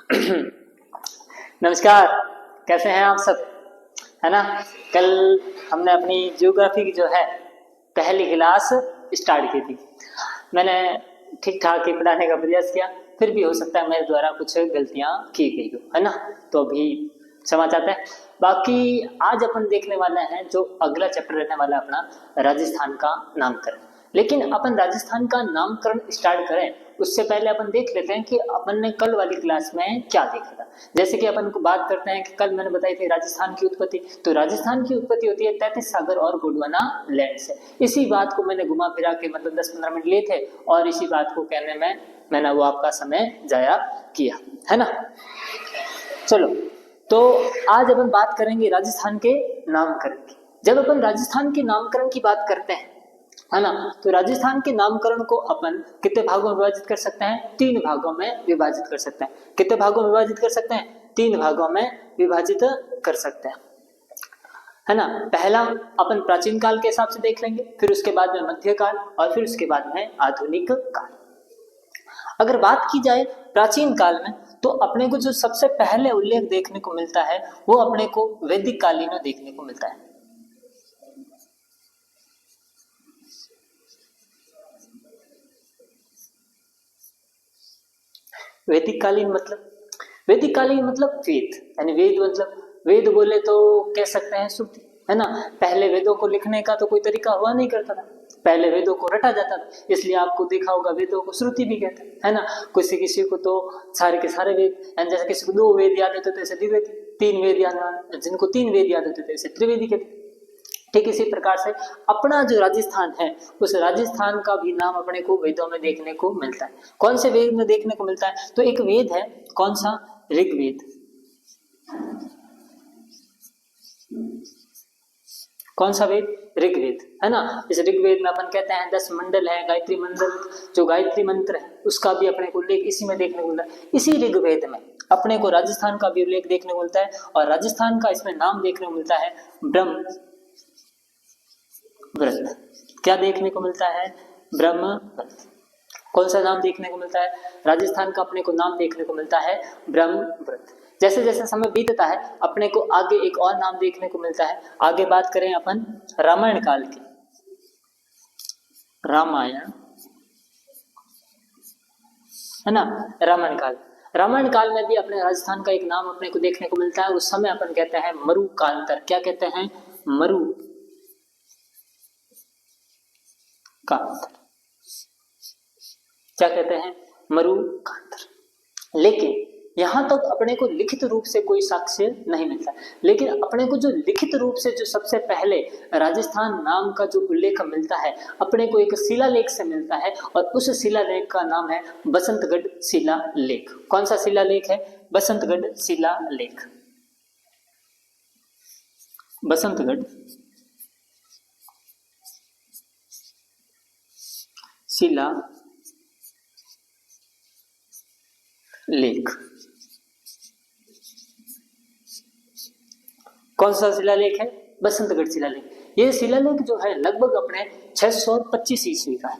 नमस्कार। कैसे हैं आप सब? है ना। कल हमने अपनी ज्योग्राफी की जो है पहली क्लास स्टार्ट की थी। मैंने ठीक ठाक ही पढ़ाने का प्रयास किया, फिर भी हो सकता है मेरे द्वारा कुछ गलतियां की गई हो, है ना। तो अभी क्षमा चाहते हैं। बाकी आज अपन देखने वाले हैं जो अगला चैप्टर रहने वाला है अपना राजस्थान का नामकरण। लेकिन अपन राजस्थान का नामकरण स्टार्ट करें उससे पहले अपन देख लेते हैं कि अपन ने कल वाली क्लास में क्या देखा था। जैसे कि अपन को बात करते हैं कि कल मैंने बताई थी राजस्थान की उत्पत्ति। तो राजस्थान की उत्पत्ति होती है 33 सागर और गोंडवाना लैंड से। इसी बात को मैंने घुमा फिरा के मतलब 10-15 मिनट लिए थे और इसी बात को कहने में मैंने वो आपका समय जाया किया, है ना। चलो, तो आज अपन बात करेंगे राजस्थान के नामकरण की। जब अपन राजस्थान के नामकरण की बात करते हैं, है ना, तो राजस्थान के नामकरण को अपन कितने भागों में विभाजित कर सकते हैं? 3 भागों में विभाजित कर सकते हैं। कितने भागों में विभाजित कर सकते हैं? 3 भागों में विभाजित कर सकते हैं, है ना। पहला अपन प्राचीन काल के हिसाब से देख लेंगे, फिर उसके बाद में मध्यकाल और फिर उसके बाद में आधुनिक काल। अगर बात की जाए प्राचीन काल में, तो अपने को जो सबसे पहले उल्लेख देखने को मिलता है वो अपने को वैदिक कालीन में देखने को मिलता है। वैदिक कालीन मतलब वेद, यानी वेद मतलब वेद बोले तो कह सकते हैं श्रुति, है ना। पहले वेदों को लिखने का तो कोई तरीका हुआ नहीं करता था, पहले वेदों को रटा जाता था, इसलिए आपको देखा होगा वेदों को श्रुति भी कहते हैं, है ना। किसी को तो सारे के सारे वेद, जैसे किसी को 2 वेद याद होते थे ऐसे द्विवेदी, 3 वेद याद, जिनको 3 वेद याद होते थे ऐसे त्रिवेदी कहते। ठीक इसी प्रकार से अपना जो राजस्थान है उस राजस्थान का भी नाम अपने को वेदों में देखने को मिलता है। कौन से वेद में देखने को मिलता है? तो एक वेद है, कौन सा? ऋग्वेद। कौन सा वेद? ऋग्वेद, है ना। इस ऋग्वेद में अपन कहते हैं 10 मंडल है, गायत्री मंडल, जो गायत्री मंत्र है उसका भी अपने को उल्लेख इसी में देखने को मिलता है। इसी ऋग्वेद में अपने को राजस्थान का भी उल्लेख देखने को मिलता है और राजस्थान का इसमें नाम देखने को मिलता है ब्रह्म व्रत। क्या देखने को मिलता है? ब्रह्म व्रत। कौन सा नाम देखने को मिलता है? राजस्थान का अपने को नाम देखने को मिलता है ब्रह्म व्रत। जैसे जैसे समय बीतता है अपने को आगे एक और नाम देखने को मिलता है। आगे बात करें अपन रामायण काल की, रामायण, है ना। रामायण काल में भी अपने राजस्थान का एक नाम अपने को देखने को मिलता है। उस समय अपन कहते हैं मरु कांतर। क्या कहते हैं? मरु कांतर। क्या कहते हैं? मरु कांतर। लेकिन यहां तक अपने को लिखित रूप से कोई साक्ष्य नहीं मिलता, लेकिन अपने को जो लिखित रूप से जो सबसे पहले राजस्थान नाम का जो उल्लेख मिलता है अपने को एक शिलालेख से मिलता है और उस शिलालेख का नाम है बसंतगढ़ शिलालेख। कौन सा शिलालेख है? बसंतगढ़ शिलालेख। बसंतगढ़ शिला लेख। कौन सा शिलालेख है? बसंतगढ़ शिलालेख। ये शिलालेख जो है लगभग अपने 625 ईस्वी का है।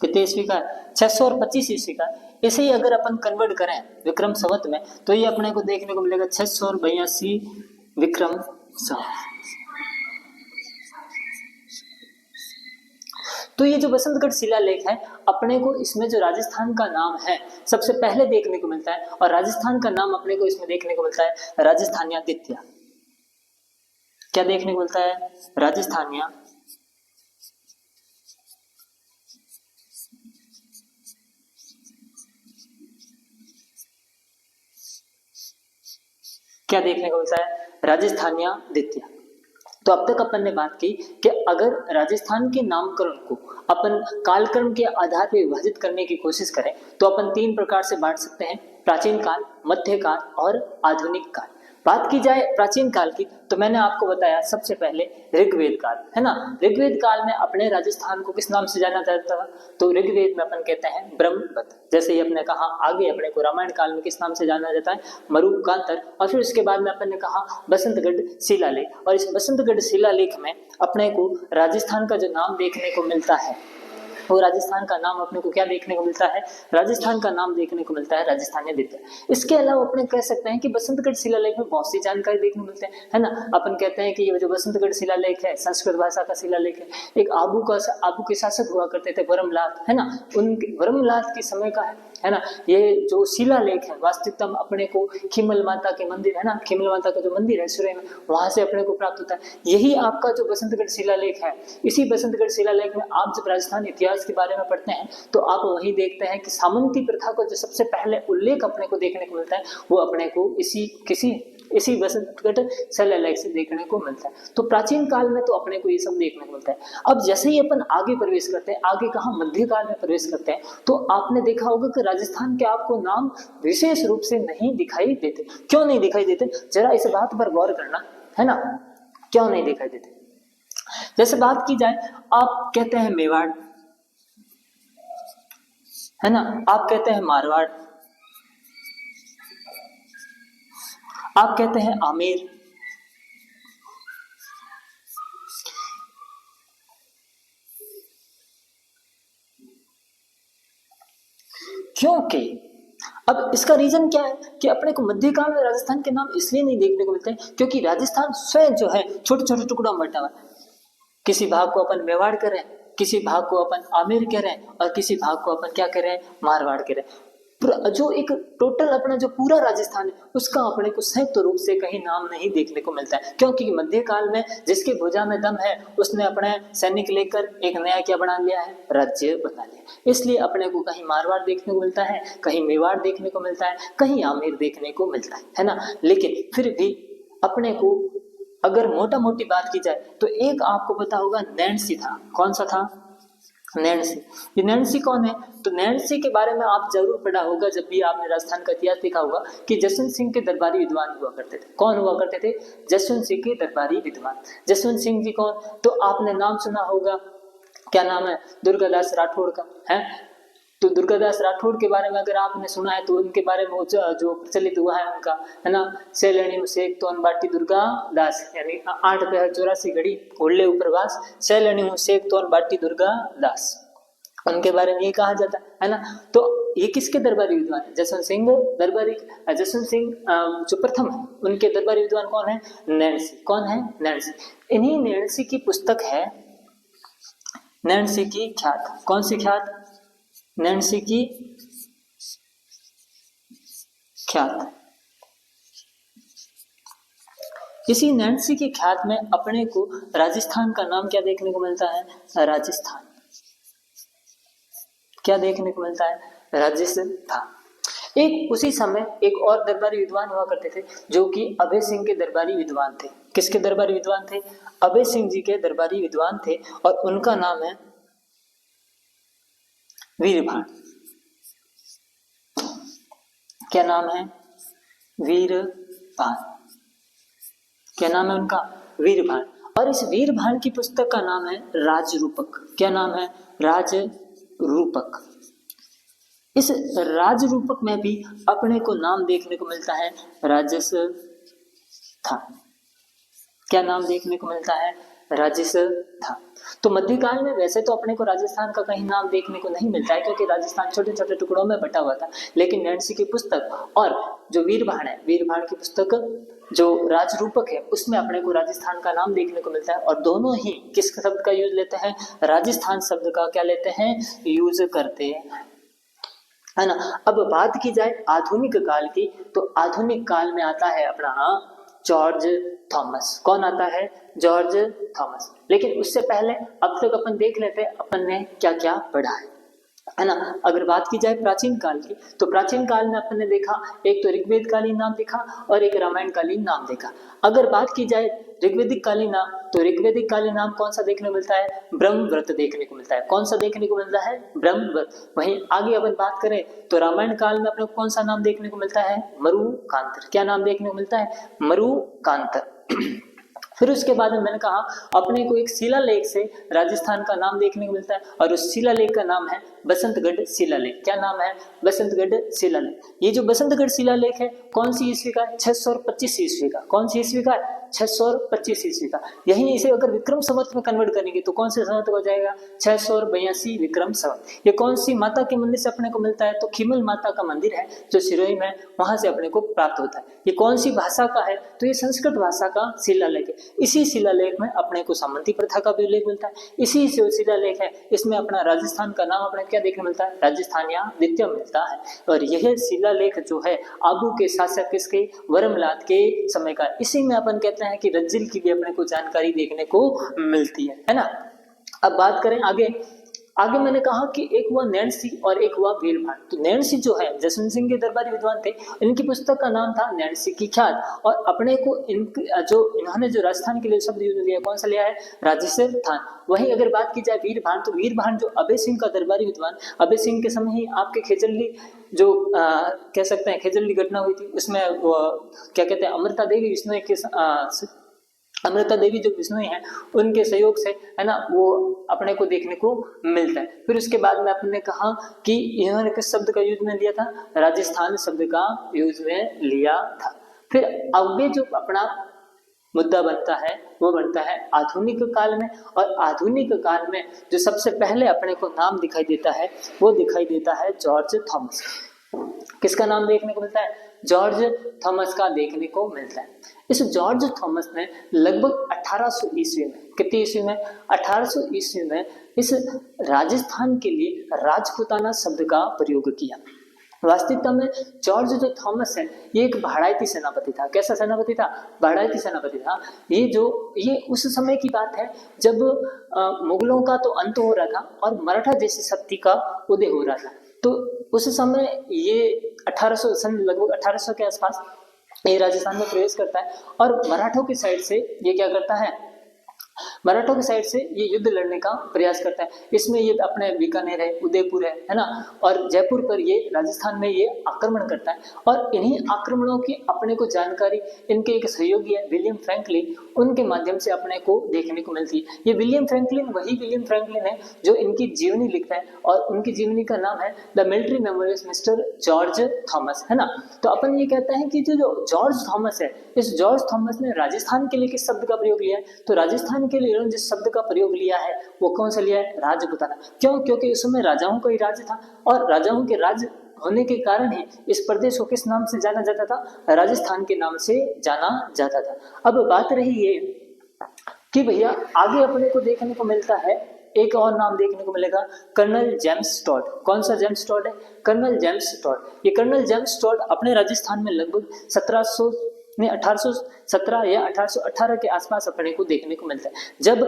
कितने ईस्वी का है? 625 ईस्वी का। इसे ही अगर अपन कन्वर्ट करें विक्रम संवत में तो ये अपने को देखने को मिलेगा 682 विक्रम संवत। तो ये जो बसंतगढ़ शिलालेख है अपने को इसमें जो राजस्थान का नाम है सबसे पहले देखने को मिलता है और राजस्थान का नाम अपने को इसमें देखने को मिलता है राजस्थान्यादित्य। क्या देखने को मिलता है? राजस्थान्या क्या देखने को मिलता है? राजस्थान्यादित्य। तो अब तक अपन ने बात की कि अगर राजस्थान के नामकरण को अपन कालक्रम के आधार पर विभाजित करने की कोशिश करें तो अपन 3 प्रकार से बांट सकते हैं, प्राचीन काल, मध्यकाल और आधुनिक काल। बात की जाए प्राचीन काल की तो मैंने आपको बताया सबसे पहले ऋग्वेद काल, है ना। ऋग्वेद काल में अपने राजस्थान को किस नाम से जाना जाता था? तो ऋग्वेद में अपन कहते हैं ब्रह्मवत। जैसे ही अपने कहा आगे अपने को रामायण काल में किस नाम से जाना जाता है? मरु कांतर। और फिर उसके बाद में अपन ने कहा बसंतगढ़ शिलालेख। और इस बसंतगढ़ शिलालेख में अपने को राजस्थान का जो नाम देखने को मिलता है वो राजस्थान का नाम अपने को क्या देखने को मिलता है, राजस्थान का नाम देखने को मिलता है राजस्थानी द्वितीय। इसके अलावा अपने कह सकते हैं कि बसंतगढ़ शिलालेख में बहुत सी जानकारी देखने को मिलते हैं, है ना। अपन कहते हैं कि ये जो बसंतगढ़ शिलालेख है संस्कृत भाषा का शिलालेख है। एक आबू के शासक हुआ करते थे वर्मलात, है ना, उनके वर्मलात के समय का है ना। ये जो शिलालेख है वास्तविकता में अपने को खिमल माता के मंदिर, है ना, खिमल माता का जो मंदिर है सूर्य में, वहां से अपने को प्राप्त होता है। यही आपका जो बसंतगढ़ शिलालेख है, इसी बसंतगढ़ शिलालेख में आप जब राजस्थान इतिहास के बारे में पढ़ते हैं तो आप वही देखते हैं कि सामंती प्रथा को जो सबसे पहले उल्लेख अपने को देखने को मिलता है वो अपने को इसी बसंतगढ़ शिलालेख से देखने को मिलता है। तो प्राचीन काल में तो अपने को ये सब देखने को मिलता है। अब जैसे ही अपन आगे प्रवेश करते हैं, आगे कहाँ, मध्यकाल में प्रवेश करते हैं, तो आपने देखा होगा कि राजस्थान के आपको नाम विशेष रूप से नहीं दिखाई देते। क्यों नहीं दिखाई देते, जरा इस बात पर गौर करना, है ना, क्यों नहीं दिखाई देते। जैसे बात की जाए, आप कहते हैं मेवाड़, है ना, आप कहते हैं मारवाड़, आप कहते हैं आमेर, क्योंकि अब इसका रीजन क्या है कि अपने को मध्यकाल में राजस्थान के नाम इसलिए नहीं देखने को मिलते हैं क्योंकि राजस्थान स्वयं जो है छोटे छोटे टुकड़ों में बटा हुआ है। किसी भाग को अपन मेवाड़ कह रहे हैं, किसी भाग को अपन आमेर कह रहे हैं और किसी भाग को अपन क्या कह रहे हैं, मारवाड़ कह रहे हैं। जो एक टोटल अपना जो पूरा राजस्थान है उसका अपने को संयुक्त रूप से कहीं नाम नहीं देखने को मिलता है, क्योंकि मध्यकाल में जिसके भुजा में दम है उसने अपने सैनिक लेकर एक नया क्या बना लिया है, राज्य बना लिया। इसलिए अपने को कहीं मारवाड़ देखने को मिलता है, कहीं मेवाड़ देखने को मिलता है, कहीं आमेर देखने को मिलता है ना। लेकिन फिर भी अपने को अगर मोटा मोटी बात की जाए तो एक आपको पता होगा नैणसी था। कौन सा था, नैणसी। ये नैणसी कौन है, तो नैणसी के बारे में आप जरूर पढ़ा होगा जब भी आपने राजस्थान का इतिहास देखा होगा कि जसवंत सिंह के दरबारी विद्वान हुआ करते थे। कौन हुआ करते थे, जसवंत सिंह के दरबारी विद्वान। जसवंत सिंह जी कौन, तो आपने नाम सुना होगा, क्या नाम है, दुर्गादास राठौड़ का, है। तो दुर्गादास राठौड़ के बारे में अगर आपने सुना है तो उनके बारे में जो प्रचलित हुआ है उनका, है ना, सैलणी शेख तो बाटी दुर्गा दास, यानी 8 पहर 84 घड़ी होल्ले उपरवास, सैलणी शेख तो बाटी दुर्गा दास, उनके बारे में ये कहा जाता है ना। तो ये किसके दरबारी विद्वान है, जसवंत सिंह दरबारी। जसवंत सिंह जो प्रथम है उनके दरबारी विद्वान कौन है, नैणसी। कौन है, नैणसी। इन्हीं नैणसी की पुस्तक है नैणसी की ख्यात। कौन सी ख्यात, नैणसी की ख्यात। इसी नैणसी की ख्यात में अपने को राजस्थान का नाम क्या देखने को मिलता है, राजस्थान। क्या देखने को मिलता है, राजस्थान। एक उसी समय एक और दरबारी विद्वान हुआ करते थे जो कि अभय सिंह के दरबारी विद्वान थे। किसके दरबारी विद्वान थे, अभय सिंह जी के दरबारी विद्वान थे और उनका नाम है वीरभान। क्या नाम है, वीरभान। क्या नाम है उनका, वीरभान। और इस वीरभान की पुस्तक का नाम है राजरूपक। क्या नाम है, राजरूपक। इस राजरूपक में भी अपने को नाम देखने को मिलता है राजस्थान। क्या नाम देखने को मिलता है, राजस्थान। तो मध्यकाल में वैसे तो अपने को राजस्थान का कहीं नाम देखने को नहीं मिलता है क्योंकि राजस्थान छोटे छोटे टुकड़ों में बटा हुआ था। लेकिन नैणसी की पुस्तक और जो वीरभान है, वीरभान की पुस्तक जो राजरूपक है उसमें अपने को राजस्थान का नाम देखने को मिलता है। और दोनों ही किस शब्द का यूज लेते हैं, राजस्थान शब्द का क्या लेते हैं, यूज करते हैं, है ना। अब बात की जाए आधुनिक काल की, तो आधुनिक काल में आता है अपना जॉर्ज थॉमस। कौन आता है, जॉर्ज थॉमस। लेकिन उससे पहले अब तक अपन देख लेते हैं अपन ने क्या क्या पढ़ा है ना। अगर बात की जाए प्राचीन काल की, तो प्राचीन काल में अपन ने देखा एक तो ऋग्वेद कालीन नाम देखा और एक रामायण कालीन नाम देखा। अगर बात की जाए ऋग्वेदिक कालीन नाम, तो ऋग्वेदिक कालीन नाम कौन सा देखने को मिलता है, ब्रह्मव्रत देखने को मिलता है। कौन सा देखने को मिलता है, ब्रह्मव्रत। वहीं आगे अपन बात करें तो रामायण काल में अपने को कौन सा नाम देखने को मिलता है, मरुकांतर। क्या नाम देखने को मिलता है, मरुकांतर। फिर उसके बाद में मैंने कहा अपने को एक शिलालेख से राजस्थान का नाम देखने को मिलता है और उस शिलालेख का नाम है बसंतगढ़ शिलालेख। क्या नाम है, बसंतगढ़ शिलालेख। ये जो बसंतगढ़ शिलालेख है कौन सी ईस्वी का है, 625 ईस्वी का। कौन सी ईस्वी का है, 625 ईस्वी का। यही इसे अगर विक्रम संवत में कन्वर्ट करेंगे तो कौन से संवत हो जाएगा, 682 विक्रम संवत। ये कौन सी माता के मंदिर से अपने को मिलता है, तो खिमल माता का मंदिर है जो सिरोही में, वहां से अपने को प्राप्त होता है। ये कौन सी भाषा का है, तो ये संस्कृत भाषा का शिलालेख है। इसी शिलालेख में अपने को सामंती प्रथा का भी उल्लेख मिलता है। इसी जो शिलालेख है इसमें अपना राजस्थान का नाम अपने क्या देखने मिलता है, राजस्थान या द्वितीय मिलता है। और यह शिलालेख जो है आबू के शासक किसके, वर्मलात के समय का। इसी में अपन कहते हैं कि रज्जिल की भी अपने को जानकारी देखने को मिलती है ना। अब बात करें आगे मैंने कहा कि एक हुआ नैणसी और एक हुआ वीरभान। तो नैणसी जो है जसवंत सिंह के दरबारी विद्वान थे, इनकी पुस्तक का नाम था नैणसी की ख्यात। और अपने को इन्होंने जो राजस्थान के लिए शब्द यूज लिया, कौन सा लिया है, राजस्थान। वहीं अगर बात की जाए वीरभान, तो वीरभान जो अभय सिंह का दरबारी विद्वान, अभय सिंह के समय ही आपके खेजल्ली जो कह सकते हैं खेजल्ली घटना हुई थी, उसमें क्या कहते हैं अमृता देवी विष्णु के अमृता देवी जो विष्णु हैं उनके सहयोग से है ना, वो अपने को देखने को मिलता है। फिर उसके बाद में आपने कहा कि इन्होंने किस शब्द का यूज में लिया था, राजस्थान शब्द का यूज में लिया था। फिर आगे जो अपना मुद्दा बनता है वो बनता है आधुनिक काल में। और आधुनिक काल में जो सबसे पहले अपने को नाम दिखाई देता है वो दिखाई देता है जॉर्ज थॉमस। किसका नाम देखने को मिलता है, जॉर्ज थॉमस का देखने को मिलता है। इस जॉर्ज थॉमस ने लगभग 1800 ईस्वी में, कितनी ईस्वी में, 1800 ईस्वी में इस राजस्थान के लिए राजपूताना शब्द का प्रयोग किया। वास्तविकता में जॉर्ज जो थॉमस है ये एक भाड़ाइती सेनापति था। कैसा सेनापति था, भाड़ाइती सेनापति था। ये उस समय की बात है जब मुगलों का तो अंत हो रहा था और मराठा जैसी शक्ति का उदय हो रहा था। तो उस समय ये 1800 सन लगभग 1800 के आसपास ये राजस्थान में प्रवेश करता है और मराठों की साइड से ये क्या करता है, मराठों की साइड से ये युद्ध लड़ने का प्रयास करता है। इसमें ये अपने बीकानेर है, उदयपुर है ना, और जयपुर पर ये राजस्थान में ये आक्रमण करता है। और इन्हीं आक्रमणों की अपने को जानकारी इनके एक सहयोगी है विलियम फ्रैंकलिन, उनके माध्यम से अपने को देखने को मिलती है। ये विलियम फ्रैंकलिन वही विलियम फ्रैंकलिन है जो इनकी जीवनी लिखता है और उनकी जीवनी का नाम है the military memories mister George Thomas, है ना। तो अपन ये कहते हैं कि जो जॉर्ज थॉमस है, इस जॉर्ज थॉमस ने राजस्थान के लिए किस शब्द का प्रयोग लिया है, तो राजस्थान के लिए जिस शब्द का प्रयोग लिया है वो कौन सा लिया है, राजपूताना। क्यों, क्योंकि उस समय राजाओं का ही राज्य था और राजाओं के राज्य होने के कारण ही इस प्रदेश को किस नाम से जाना जाता था, राजस्थान के नाम से जाना जाता था। अब बात रही ये कि भैया आगे अपने को देखने को मिलता है, एक और नाम देखने को मिलेगा कर्नल जेम्स टॉड। कौन सा जेम्स टॉड है, कर्नल जेम्स टॉड। ये कर्नल जेम्स टॉड अपने राजस्थान में लगभग 1817 या 1818 के आसपास अपने को देखने को मिलता है, जब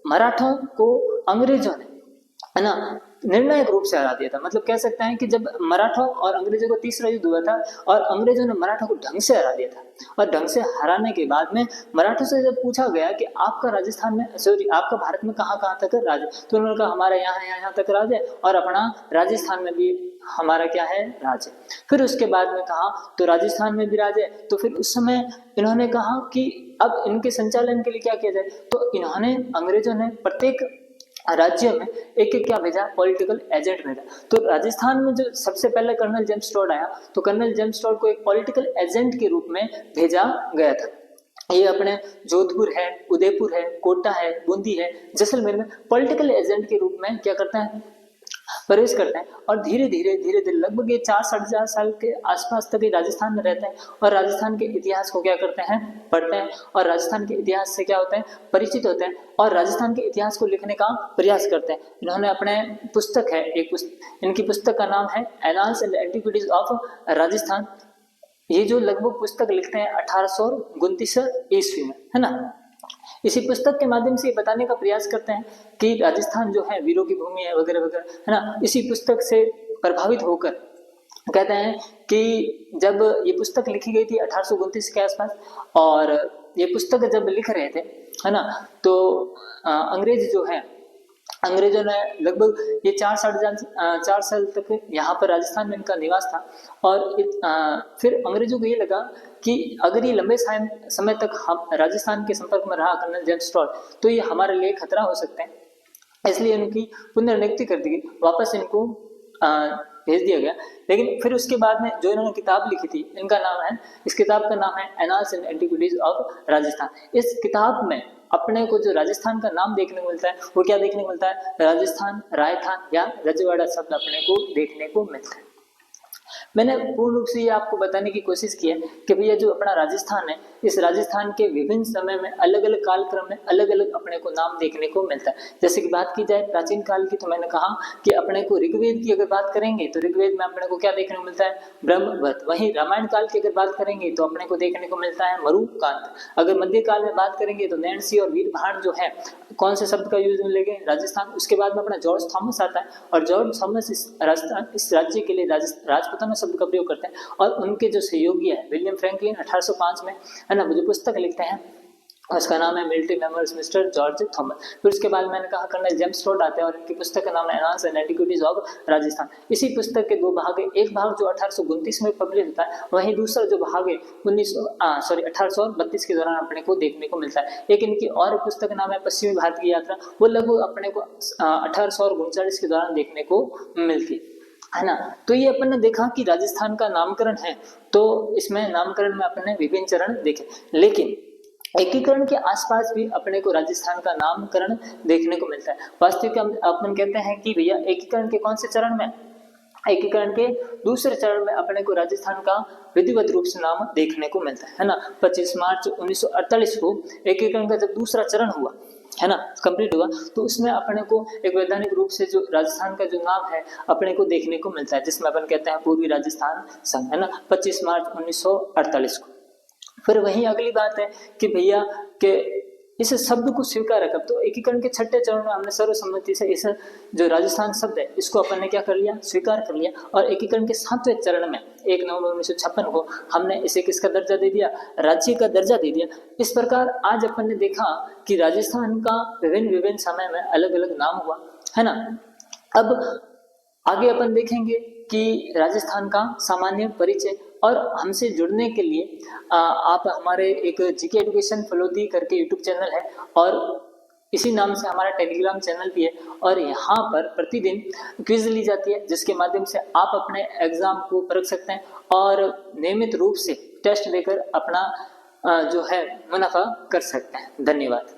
मराठों को अंग्रेजों ने है ना निर्णायक रूप से हरा दिया था। मतलब कह सकते हैं कि जब मराठों और अंग्रेजों का तीसरा युद्ध हुआ था और अंग्रेजों ने मराठों को ढंग से हरा दिया था, और ढंग से हराने के बाद में मराठों से जब पूछा गया कि आपका राजस्थान में आपका भारत में कहाँ कहाँ तक राज है, तो उन्होंने कहा हमारे यहाँ तक राज है और अपना राजस्थान में भी हमारा क्या है, राज है। फिर उसके बाद में कहा तो राजस्थान में भी राज है। तो फिर उस समय इन्होंने कहा कि अब इनके संचालन के लिए क्या किया जाए, तो इन्होंने अंग्रेजों ने प्रत्येक राज्य में एक एक क्या भेजा, पॉलिटिकल एजेंट भेजा। तो राजस्थान में जो सबसे पहले कर्नल जेम्स टॉड आया, तो कर्नल जेम्स टॉड को एक पॉलिटिकल एजेंट के रूप में भेजा गया था। ये अपने जोधपुर है, उदयपुर है, कोटा है, बूंदी है, जैसलमेर में पॉलिटिकल एजेंट के रूप में क्या करते हैं, प्रवेश करते हैं। और धीरे धीरे लगभग ये 4-4.5 साल के आसपास तक राजस्थान में रहते हैं और राजस्थान के इतिहास को क्या करते हैं, पढ़ते हैं और राजस्थान के इतिहास से क्या होते हैं, परिचित होते हैं और राजस्थान के इतिहास को लिखने का प्रयास करते हैं। इन्होंने अपने पुस्तक है इनकी पुस्तक का नाम है annals and antiquities of Rajasthan. ये जो लगभग पुस्तक लिखते हैं 1829 ईस्वी में, है ना। इसी पुस्तक के माध्यम से बताने का प्रयास करते हैं कि राजस्थान जो है वीरों की भूमि है वगैरह वगैरह, है ना। इसी पुस्तक से प्रभावित होकर कहते हैं कि जब ये पुस्तक लिखी गई थी 1829 के आसपास, और ये पुस्तक जब लिख रहे थे, है ना, तो अंग्रेज जो है, अंग्रेजों ने लगभग ये 4 साल तक यहाँ पर राजस्थान में इनका निवास था। और फिर अंग्रेजों को ये लगा कि अगर ये लंबे समय तक हम राजस्थान के संपर्क में रहा कर्नल जेम्स टॉड, तो ये हमारे लिए खतरा हो सकते हैं। इसलिए इनकी पुनर्नियुक्ति कर दी गई, वापस इनको भेज दिया गया। लेकिन फिर उसके बाद में जो इन्होंने किताब लिखी थी, इनका नाम है, इस किताब का नाम है annals and antiquities of Rajasthan. इस किताब में अपने को जो राजस्थान का नाम देखने को मिलता है वो क्या देखने को मिलता है, राजस्थान, रायथान या रजवाड़ा शब्द अपने को देखने को मिलता है। मैंने पूर्ण रूप से ये आपको बताने की कोशिश की है कि भैया जो अपना राजस्थान है, इस राजस्थान के विभिन्न समय में अलग अलग कालक्रम में अलग अलग अपने को नाम देखने को मिलता है। जैसे कि बात की जाए प्राचीन काल की, तो मैंने कहा कि अपने को ऋग्वेद की अगर बात करेंगे तो ऋग्वेद में अपने को क्या देखने को मिलता है, ब्रह्मवत। वहीं रामायण काल की अगर बात करेंगे तो अपने को देखने को मिलता है मरुकांत। अगर मध्य काल में बात करेंगे तो नैणसी और वीरभाण जो है, कौन से शब्द का यूज मिलेंगे, राजस्थान। उसके बाद में अपना जॉर्ज थॉमस आता है, और जॉर्ज थॉमस इस राज्य के लिए राजपुताना शब्द का प्रयोग करते हैं। और उनके जो सहयोगी है विलियम फ्रैंकलिन 1805 में, है ना, वो जो पुस्तक लिखते हैं उसका नाम है military memories mister George Thomas. फिर उसके बाद मैंने कहा कर्नल जेम्स टोड आते हैं, और इनकी पुस्तक का नाम है annals and antiquities of Rajasthan. इसी पुस्तक के दो भाग है, एक भाग जो 1829 में पब्लिश होता है, वहीं दूसरा जो भाग है 1832 के दौरान अपने को देखने को मिलता है। एक इनकी और पुस्तक का नाम है पश्चिमी भारत की यात्रा, वो लगभग अपने को 1839 के दौरान देखने को मिलती है ना। तो ये अपन ने देखा कि राजस्थान का नामकरण है, तो इसमें नामकरण में अपने विभिन्न चरण देखे, लेकिन एकीकरण के आसपास भी अपने को राजस्थान का नामकरण देखने को मिलता है। वास्तविक अपन कहते हैं कि भैया एकीकरण के कौन से चरण में, एकीकरण के दूसरे चरण में अपने को राजस्थान का विधिवत रूप से नाम देखने को मिलता है ना। 25 मार्च 1948 को एकीकरण का जब दूसरा चरण हुआ, है ना, कंप्लीट हुआ, तो उसमें अपने को एक वैधानिक रूप से जो राजस्थान का जो नाम है अपने को देखने को मिलता है, जिसमें अपन कहते हैं पूर्वी राजस्थान संघ, है ना, 25 मार्च 1948 को। फिर वही अगली बात है कि भैया के इस शब्द को स्वीकार कब, तो एकीकरण के छठे चरण में हमने सर्वसम्मति से इस जो राजस्थान शब्द है इसको अपन ने क्या कर लिया, स्वीकार कर लिया। और एकीकरण के 7वें चरण में 1 नवंबर 1956 को हमने इसे किसका दर्जा दे दिया, राज्य का दर्जा दे दिया। इस प्रकार आज अपन ने देखा कि राजस्थान का विभिन्न समय में अलग अलग नाम हुआ, है ना। अब आगे अपन देखेंगे कि राजस्थान का सामान्य परिचय, और हमसे जुड़ने के लिए आप हमारे एक जीके एजुकेशन फलोदी करके यूट्यूब चैनल है, और इसी नाम से हमारा टेलीग्राम चैनल भी है, और यहाँ पर प्रतिदिन क्विज ली जाती है, जिसके माध्यम से आप अपने एग्जाम को परख सकते हैं और नियमित रूप से टेस्ट देकर अपना जो है मुनाफा कर सकते हैं। धन्यवाद।